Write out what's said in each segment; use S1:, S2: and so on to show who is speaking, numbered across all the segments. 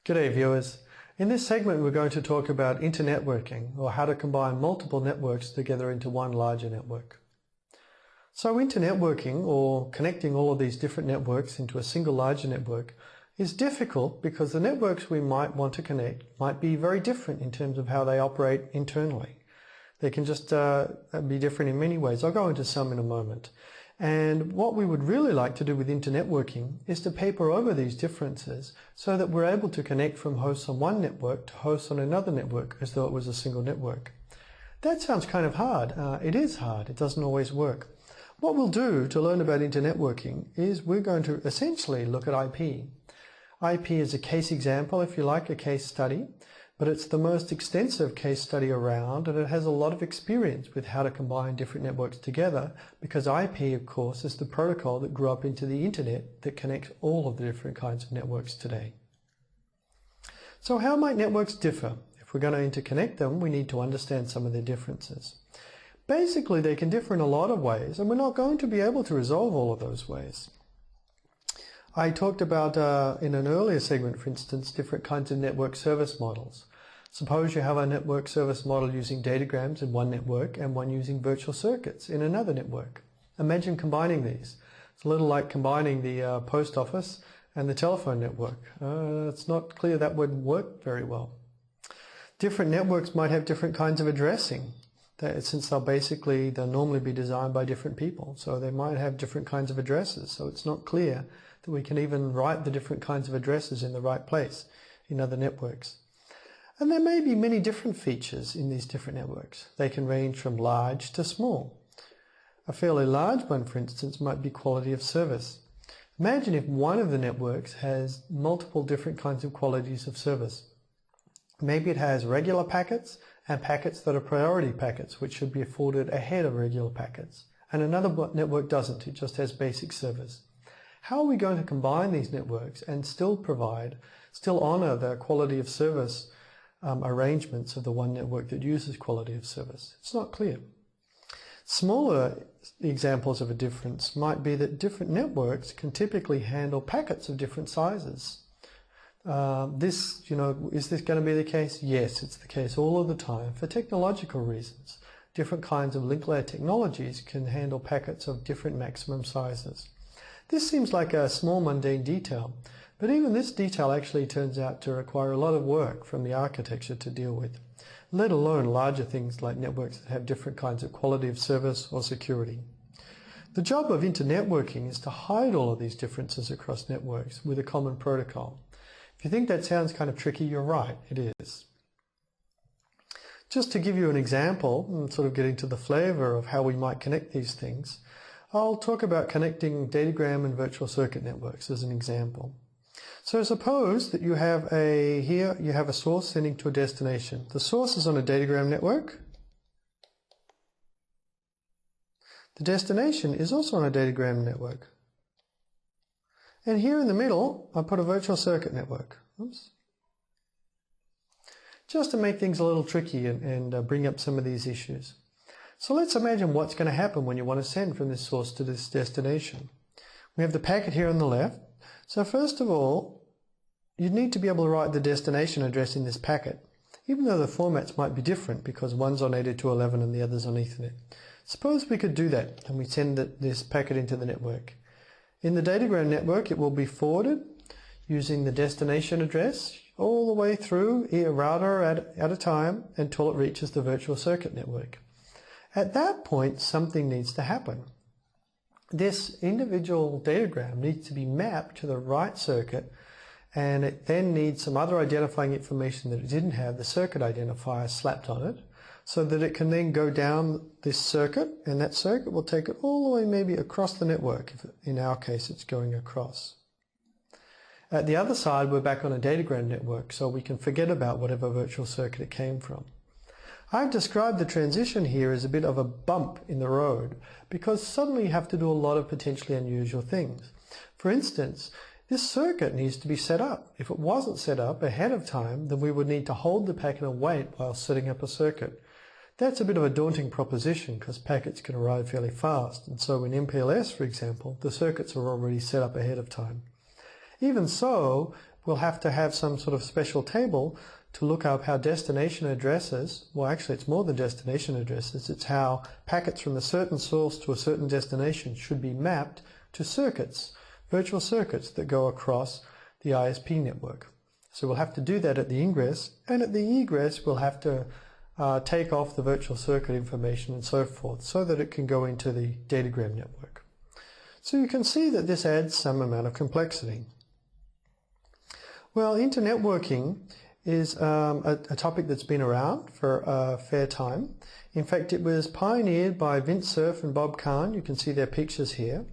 S1: G'day viewers. In this segment we're going to talk about internetworking, or how to combine multiple networks together into one larger network. So internetworking, or connecting all of these different networks into a single larger network, is difficult because the networks we might want to connect might be very different in terms of how they operate internally. They can just be different in many ways. I'll go into some in a moment. And what we would really like to do with internetworking is to paper over these differences so that we're able to connect from hosts on one network to hosts on another network as though it was a single network. That sounds kind of hard. It is hard. It doesn't always work. What we'll do to learn about internetworking is we're going to essentially look at IP. IP is a case example, if you like, a case study, but it's the most extensive case study around, and it has a lot of experience with how to combine different networks together, because IP, of course, is the protocol that grew up into the internet that connects all of the different kinds of networks today. So how might networks differ? If we're going to interconnect them, we need to understand some of their differences. Basically, they can differ in a lot of ways, and we're not going to be able to resolve all of those ways. I talked about, in an earlier segment, for instance, different kinds of network service models. Suppose you have a network service model using datagrams in one network and one using virtual circuits in another network. Imagine combining these. It's a little like combining the post office and the telephone network. It's not clear that would work very well. Different networks might have different kinds of addressing, since they'll normally be designed by different people. So they might have different kinds of addresses. So it's not clear that we can even write the different kinds of addresses in the right place in other networks. And there may be many different features in these different networks. They can range from large to small. A fairly large one, for instance, might be quality of service. Imagine if one of the networks has multiple different kinds of qualities of service. Maybe it has regular packets and packets that are priority packets, which should be afforded ahead of regular packets. And another network doesn't, it just has basic service. How are we going to combine these networks and still honor the quality of service arrangements of the one network that uses quality of service? It's not clear. Smaller examples of a difference might be that different networks can typically handle packets of different sizes. Is this going to be the case? Yes, it's the case all of the time for technological reasons. Different kinds of link layer technologies can handle packets of different maximum sizes. This seems like a small mundane detail, but even this detail actually turns out to require a lot of work from the architecture to deal with, let alone larger things like networks that have different kinds of quality of service or security. The job of internetworking is to hide all of these differences across networks with a common protocol. If you think that sounds kind of tricky, you're right, it is. Just to give you an example and sort of get into the flavor of how we might connect these things, I'll talk about connecting datagram and virtual circuit networks as an example. So suppose that you have a source sending to a destination. The source is on a datagram network. The destination is also on a datagram network. And here in the middle, I put a virtual circuit network. Oops. Just to make things a little tricky and bring up some of these issues. So let's imagine what's going to happen when you want to send from this source to this destination. We have the packet here on the left. So first of all, you'd need to be able to write the destination address in this packet, even though the formats might be different because one's on 802.11 and the other's on Ethernet. Suppose we could do that and we send this packet into the network. In the datagram network, it will be forwarded using the destination address all the way through a router at a time until it reaches the virtual circuit network. At that point, something needs to happen. This individual datagram needs to be mapped to the right circuit, and it then needs some other identifying information that it didn't have, the circuit identifier, slapped on it, so that it can then go down this circuit, and that circuit will take it all the way maybe across the network, if in our case it's going across. At the other side, we're back on a datagram network, so we can forget about whatever virtual circuit it came from. I've described the transition here as a bit of a bump in the road because suddenly you have to do a lot of potentially unusual things. For instance, this circuit needs to be set up. If it wasn't set up ahead of time, then we would need to hold the packet and wait while setting up a circuit. That's a bit of a daunting proposition because packets can arrive fairly fast, and so in MPLS, for example, the circuits are already set up ahead of time. Even so, we'll have to have some sort of special table to look up how destination addresses, well actually it's more than destination addresses, it's how packets from a certain source to a certain destination should be mapped to circuits, virtual circuits that go across the ISP network. So we'll have to do that at the ingress, and at the egress we'll have to take off the virtual circuit information and so forth so that it can go into the datagram network. So you can see that this adds some amount of complexity. Well, internetworking is a topic that's been around for a fair time. In fact, it was pioneered by Vint Cerf and Bob Kahn. You can see their pictures here.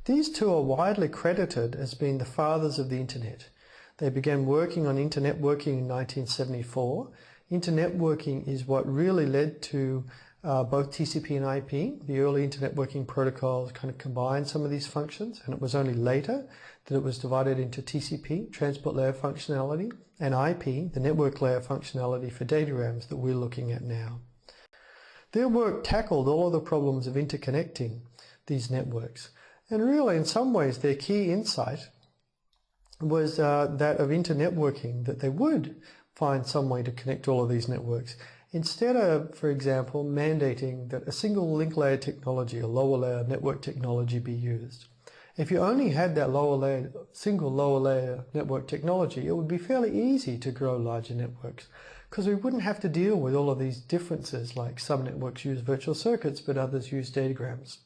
S1: These two are widely credited as being the fathers of the Internet. They began working on internetworking in 1974. Internetworking is what really led to both TCP and IP. The early internetworking protocols kind of combined some of these functions, and it was only later that it was divided into TCP, transport layer functionality, and IP, the network layer functionality for datarams that we're looking at now. Their work tackled all of the problems of interconnecting these networks, and really in some ways their key insight was that of internetworking, that they would find some way to connect all of these networks. Instead of, for example, mandating that a single link layer technology, a lower layer network technology be used. If you only had that single lower layer network technology, it would be fairly easy to grow larger networks because we wouldn't have to deal with all of these differences, like some networks use virtual circuits but others use datagrams.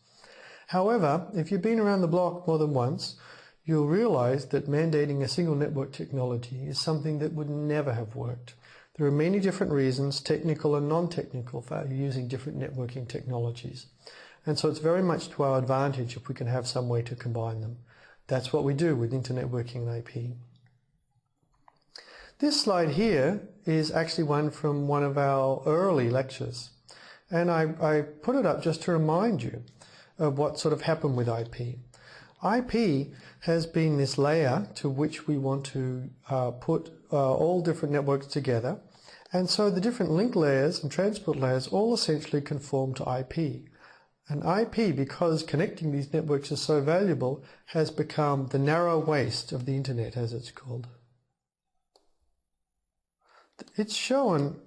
S1: However, if you've been around the block more than once, you'll realize that mandating a single network technology is something that would never have worked. There are many different reasons, technical and non-technical, for using different networking technologies. And so it's very much to our advantage if we can have some way to combine them. That's what we do with internetworking and IP. This slide here is actually one from one of our early lectures. And I put it up just to remind you of what sort of happened with IP. IP has been this layer to which we want to put all different networks together, and so the different link layers and transport layers all essentially conform to IP. And IP, because connecting these networks is so valuable, has become the narrow waist of the Internet, as it's called. It's shown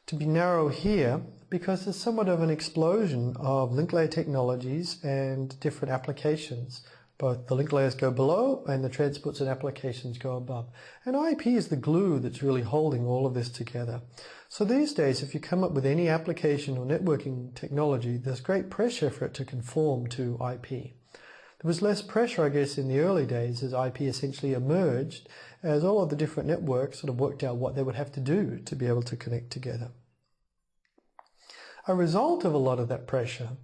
S1: to be narrow here because there's somewhat of an explosion of link layer technologies and different applications. Both the link layers go below and the transports and applications go above. And IP is the glue that's really holding all of this together. So these days, if you come up with any application or networking technology, there's great pressure for it to conform to IP. There was less pressure, I guess, in the early days as IP essentially emerged, as all of the different networks sort of worked out what they would have to do to be able to connect together. A result of a lot of that pressure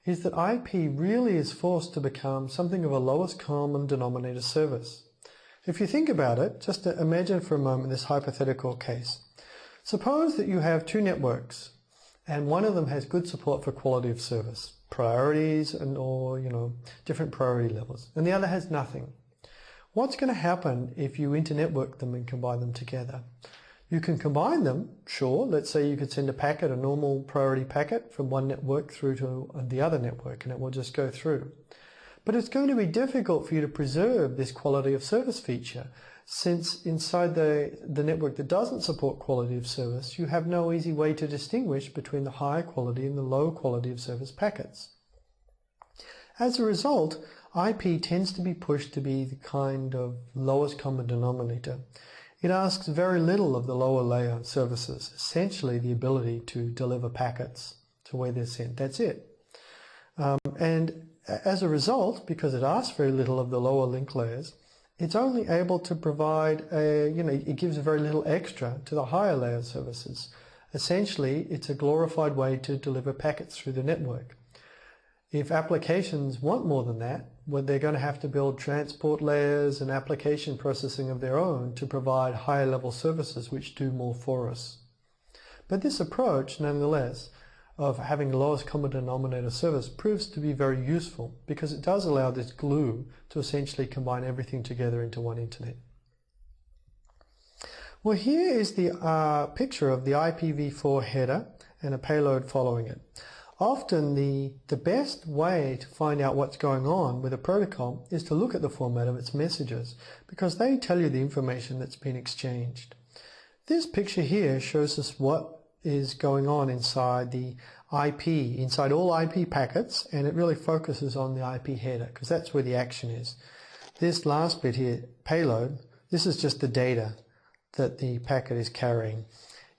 S1: is that IP really is forced to become something of a lowest common denominator service. If you think about it, just imagine for a moment this hypothetical case. Suppose that you have two networks and one of them has good support for quality of service, priorities or different priority levels, and the other has nothing. What's going to happen if you internetwork them and combine them together? You can combine them, sure. Let's say you could send a packet, a normal priority packet, from one network through to the other network, and it will just go through. But it's going to be difficult for you to preserve this quality of service feature, since inside the network that doesn't support quality of service, you have no easy way to distinguish between the high quality and the low quality of service packets. As a result, IP tends to be pushed to be the kind of lowest common denominator. It asks very little of the lower layer services, essentially the ability to deliver packets to where they're sent. That's it. And as a result, because it asks very little of the lower link layers, it's only able to provide it gives very little extra to the higher layer services. Essentially, it's a glorified way to deliver packets through the network. If applications want more than that, well, they're going to have to build transport layers and application processing of their own to provide higher level services which do more for us. But this approach, nonetheless, of having the lowest common denominator service proves to be very useful because it does allow this glue to essentially combine everything together into one internet. Well, here is the picture of the IPv4 header and a payload following it. often the best way to find out what's going on with a protocol is to look at the format of its messages, because they tell you the information that's been exchanged. This picture here shows us what is going on inside the IP, inside all IP packets, and it really focuses on the IP header because that's where the action is. This last bit here, payload, this is just the data that the packet is carrying.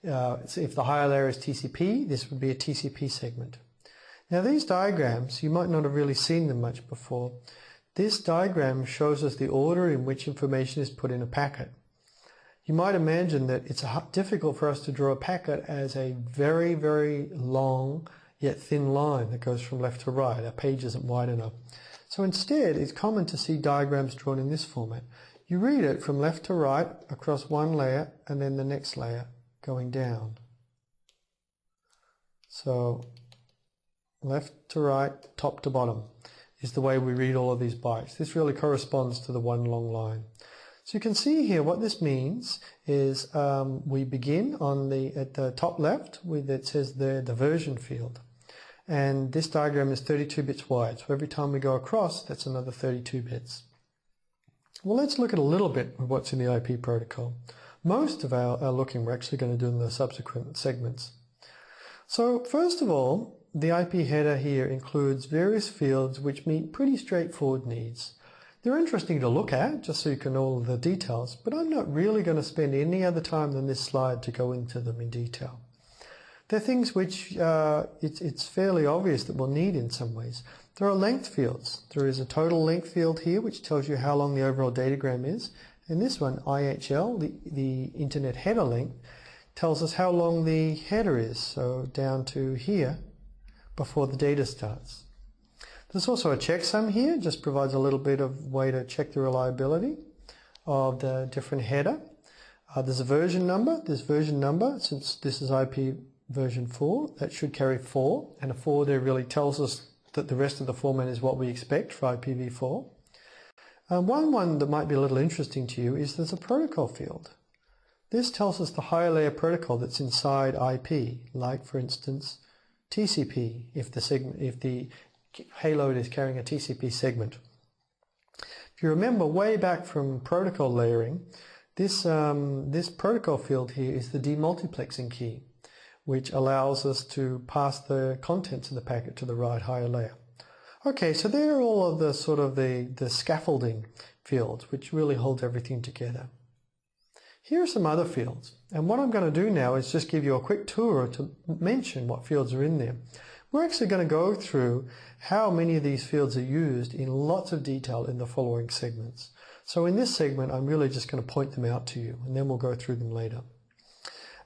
S1: So if the higher layer is TCP, this would be a TCP segment. Now these diagrams, you might not have really seen them much before. This diagram shows us the order in which information is put in a packet. You might imagine that it's difficult for us to draw a packet as a very, very long yet thin line that goes from left to right. Our page isn't wide enough. So instead, it's common to see diagrams drawn in this format. You read it from left to right across one layer and then the next layer going down. So left to right, top to bottom is the way we read all of these bytes. This really corresponds to the one long line. So you can see here what this means is we begin at the top left with it says the version field. And this diagram is 32 bits wide. So every time we go across, that's another 32 bits. Well, let's look at a little bit of what's in the IP protocol. Most of our looking we're actually going to do in the subsequent segments. So first of all, the IP header here includes various fields which meet pretty straightforward needs. They're interesting to look at, just so you can know all the details, but I'm not really going to spend any other time than this slide to go into them in detail. They're things which it's fairly obvious that we'll need in some ways. There are length fields. There is a total length field here which tells you how long the overall datagram is. And this one, IHL, the Internet header length, tells us how long the header is, so down to here before the data starts. There's also a checksum here, just provides a little bit of way to check the reliability of the different header. There's a version number. This version number, since this is IP version 4, that should carry 4, and a 4 there really tells us that the rest of the format is what we expect for IPv4. One that might be a little interesting to you is there's a protocol field. This tells us the higher layer protocol that's inside IP, like for instance TCP, if the payload is carrying a TCP segment. If you remember way back from protocol layering, this protocol field here is the demultiplexing key, which allows us to pass the contents of the packet to the right higher layer. Okay, so there are all of the sort of the scaffolding fields, which really hold everything together. Here are some other fields, and what I'm going to do now is just give you a quick tour to mention what fields are in there. We're actually going to go through how many of these fields are used in lots of detail in the following segments. So in this segment, I'm really just going to point them out to you, and then we'll go through them later.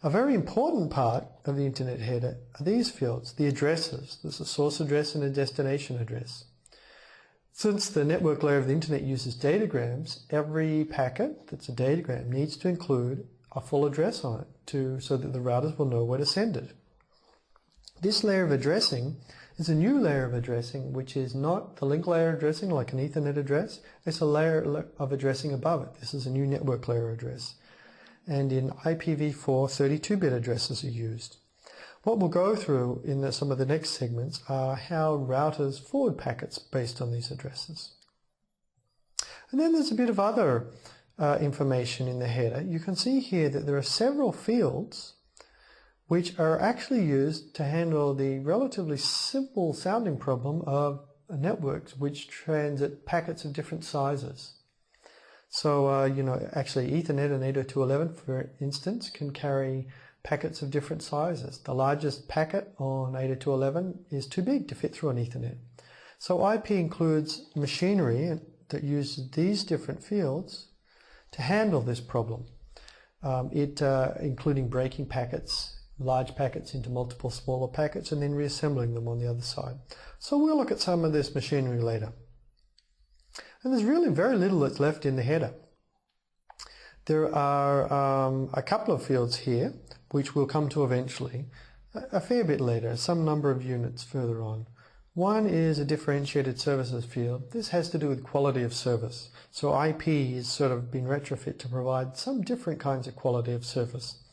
S1: A very important part of the Internet header are these fields, the addresses. There's a source address and a destination address. Since the network layer of the Internet uses datagrams, every packet that's a datagram needs to include a full address on it so that the routers will know where to send it. This layer of addressing is a new layer of addressing, which is not the link layer addressing like an Ethernet address. It's a layer of addressing above it. This is a new network layer address. And in IPv4, 32-bit addresses are used. What we'll go through in some of the next segments are how routers forward packets based on these addresses. And then there's a bit of other information in the header. You can see here that there are several fields which are actually used to handle the relatively simple sounding problem of networks which transit packets of different sizes. So, actually Ethernet and 802.11, for instance, can carry packets of different sizes. The largest packet on 802.11 is too big to fit through an Ethernet. So IP includes machinery that uses these different fields to handle this problem, including breaking packets, large packets into multiple smaller packets, and then reassembling them on the other side. So we'll look at some of this machinery later. And there's really very little that's left in the header. There are a couple of fields here, which we'll come to eventually, a fair bit later, some number of units further on. One is a differentiated services field. This has to do with quality of service. So IP has sort of been retrofit to provide some different kinds of quality of service.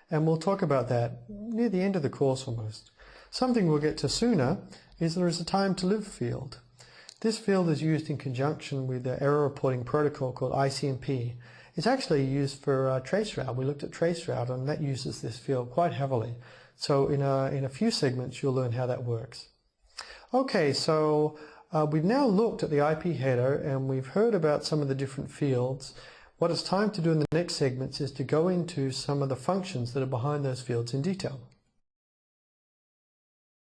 S1: And we'll talk about that near the end of the course almost. Something we'll get to sooner is there is a time to live field. This field is used in conjunction with the error reporting protocol called ISMTP. It's actually used for traceroute. We looked at traceroute and that uses this field quite heavily. So in a few segments you'll learn how that works. Okay, so we've now looked at the IP header and we've heard about some of the different fields. What it's time to do in the next segments is to go into some of the functions that are behind those fields in detail.